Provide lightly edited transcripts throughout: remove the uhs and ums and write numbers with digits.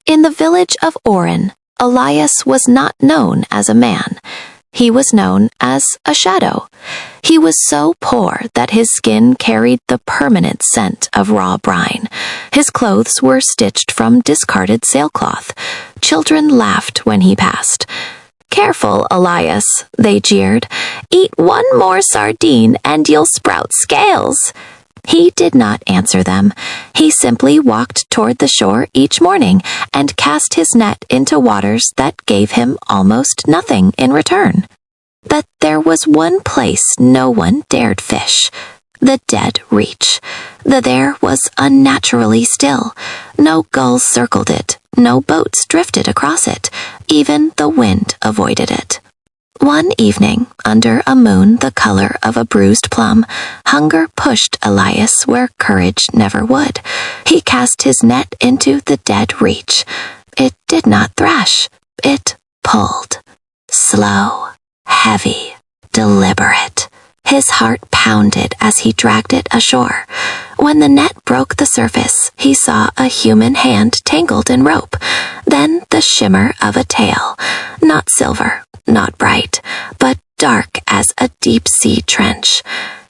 In the village of Oren, Elias was not known as a man. He was known as a shadow. He was so poor that his skin carried the permanent scent of raw brine. His clothes were stitched from discarded sailcloth. Children laughed when he passed. "Careful, Elias," they jeered. "Eat one more sardine and you'll sprout scales." He did not answer them. He simply walked toward the shore each morning and cast his net into waters that gave him almost nothing in return. But there was one place no one dared fish: the dead reach. The there was unnaturally still. No gulls circled it, no boats drifted across it, even the wind avoided it. One evening, under a moon the color of a bruised plum, hunger pushed Elias where courage never would. He cast his net into the dead reach. It did not thrash. It pulled. Slow, heavy, deliberate. His heart pounded as he dragged it ashore. When the net broke the surface, he saw a human hand tangled in rope. Then the shimmer of a tail. Not silver, not bright, but dark as a deep-sea trench.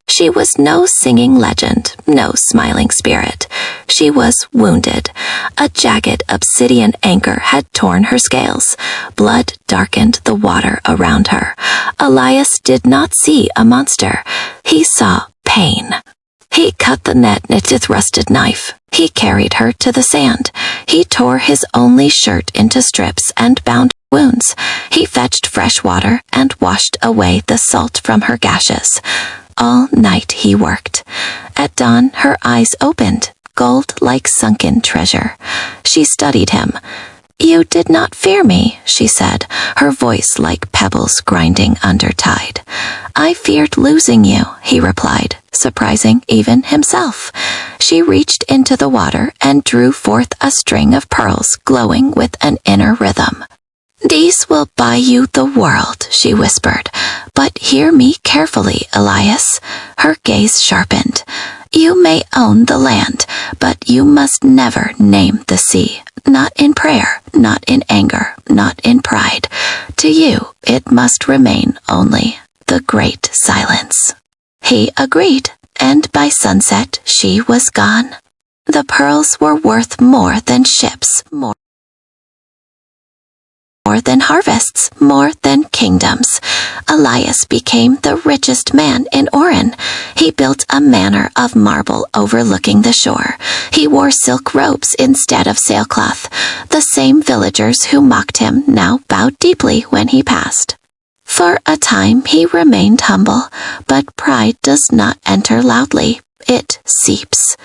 She was no singing legend, no smiling spirit. She was wounded. A jagged obsidian anchor had torn her scales. Blood darkened the water around her. Elias did not see a monster. He saw pain. He cut the net with his rusted knife. He carried her to the sand. He tore his only shirt into strips and bound wounds. He fetched fresh water and washed away the salt from her gashes. All night he worked. At dawn, her eyes opened, gold like sunken treasure. She studied him. "You did not fear me," she said, her voice like pebbles grinding under tide. "I feared losing you," he replied, surprising even himself. She reached into the water and drew forth a string of pearls glowing with an inner rhythm. "These will buy you the world," she whispered. "But hear me carefully, Elias." Her gaze sharpened. "You may own the land, but you must never name the sea. Not in prayer, not in anger, not in pride. To you, it must remain only the great silence." He agreed, and by sunset she was gone. The pearls were worth more than ships, more than harvests, more than kingdoms. Elias became the richest man in Oren. He built a manor of marble overlooking the shore. He wore silk robes instead of sailcloth. The same villagers who mocked him now bowed deeply when he passed. For a time he remained humble, but pride does not enter loudly. It seeps.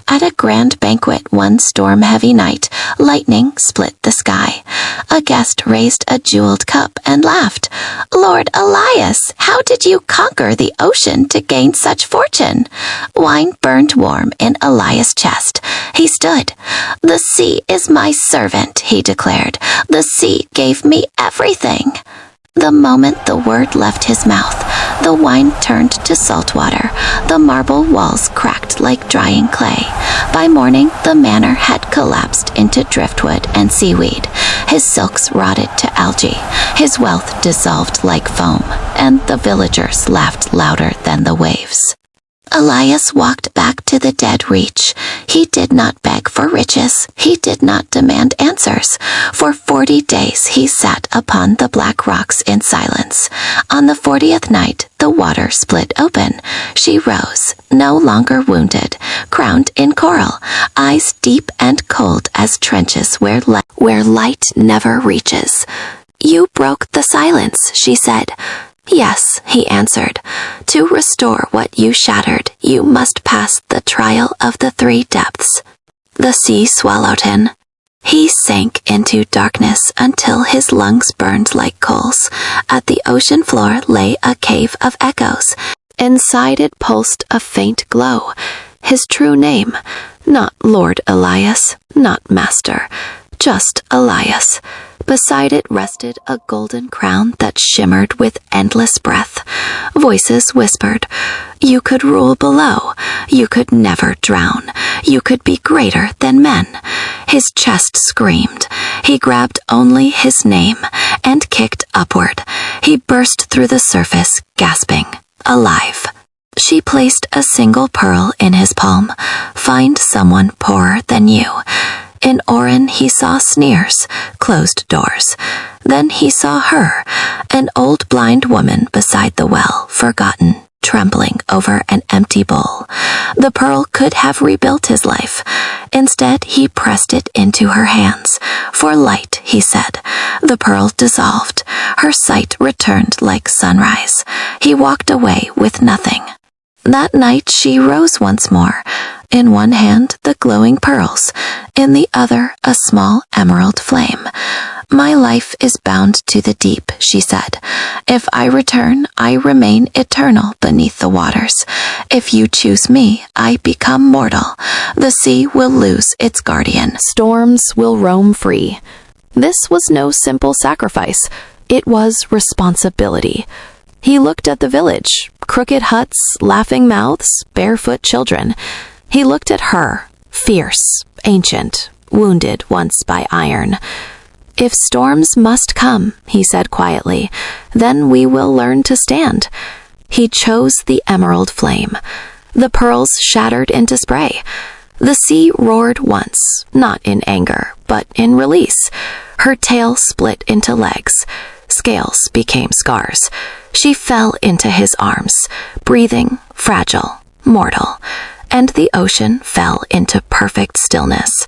At a grand banquet one storm-heavy night, lightning split the sky. A guest raised a jeweled cup and laughed. "Lord Elias, how did you conquer the ocean to gain such fortune?" Wine burned warm in Elias' chest. He stood. "The sea is my servant," he declared. "The sea gave me everything." The moment the word left his mouth, the wine turned to salt water. The marble walls cracked like drying clay. By morning, the manor had collapsed into driftwood and seaweed. His silks rotted to algae. His wealth dissolved like foam, and the villagers laughed louder than the waves. Elias walked back to the dead reach. He did not beg for riches. He did not demand answers. For 40 days he sat upon the black rocks in silence. On the 40th night, the water split open. She rose, no longer wounded, crowned in coral, eyes deep and cold as trenches where light never reaches. "You broke the silence," she said. "Yes," he answered. "To restore what you shattered, you must pass the trial of the 3 depths." The sea swallowed him. He sank into darkness until his lungs burned like coals. At the ocean floor lay a cave of echoes. Inside it pulsed a faint glow. His true name, not Lord Elias, not Master, just Elias. Beside it rested a golden crown that shimmered with endless breath. Voices whispered, "You could rule below. You could never drown. You could be greater than men." His chest screamed. He grabbed only his name and kicked upward. He burst through the surface, gasping, alive. She placed a single pearl in his palm. "Find someone poorer than you." In Oren he saw sneers, closed doors. Then he saw her, an old blind woman beside the well, forgotten, trembling over an empty bowl. The pearl could have rebuilt his life. Instead, he pressed it into her hands. "For light," he said. The pearl dissolved. Her sight returned like sunrise. He walked away with nothing. That night she rose once more. In one hand, the glowing pearls. In the other, a small emerald flame. "My life is bound to the deep," she said. "If I return, I remain eternal beneath the waters. If you choose me, I become mortal. The sea will lose its guardian. Storms will roam free." This was no simple sacrifice. It was responsibility. He looked at the village, crooked huts, laughing mouths, barefoot children. He looked at her, fierce, ancient, wounded once by iron. "If storms must come," he said quietly, "then we will learn to stand." He chose the emerald flame. The pearls shattered into spray. The sea roared once, not in anger, but in release. Her tail split into legs. Scales became scars. She fell into his arms, breathing, fragile, mortal, and the ocean fell into perfect stillness.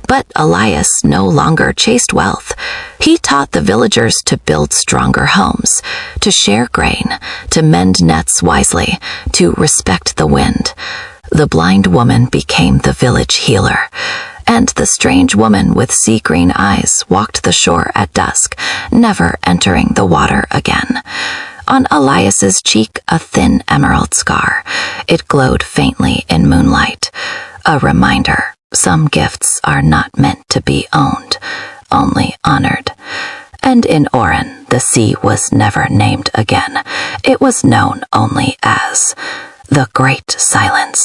But Elias no longer chased wealth. He taught the villagers to build stronger homes, to share grain, to mend nets wisely, to respect the wind. The blind woman became the village healer, and the strange woman with sea-green eyes walked the shore at dusk, never entering the water again. On Elias's cheek, a thin emerald scar. It glowed faintly in moonlight. A reminder, some gifts are not meant to be owned, only honored. And in Oren, the sea was never named again. It was known only as the Great Silence.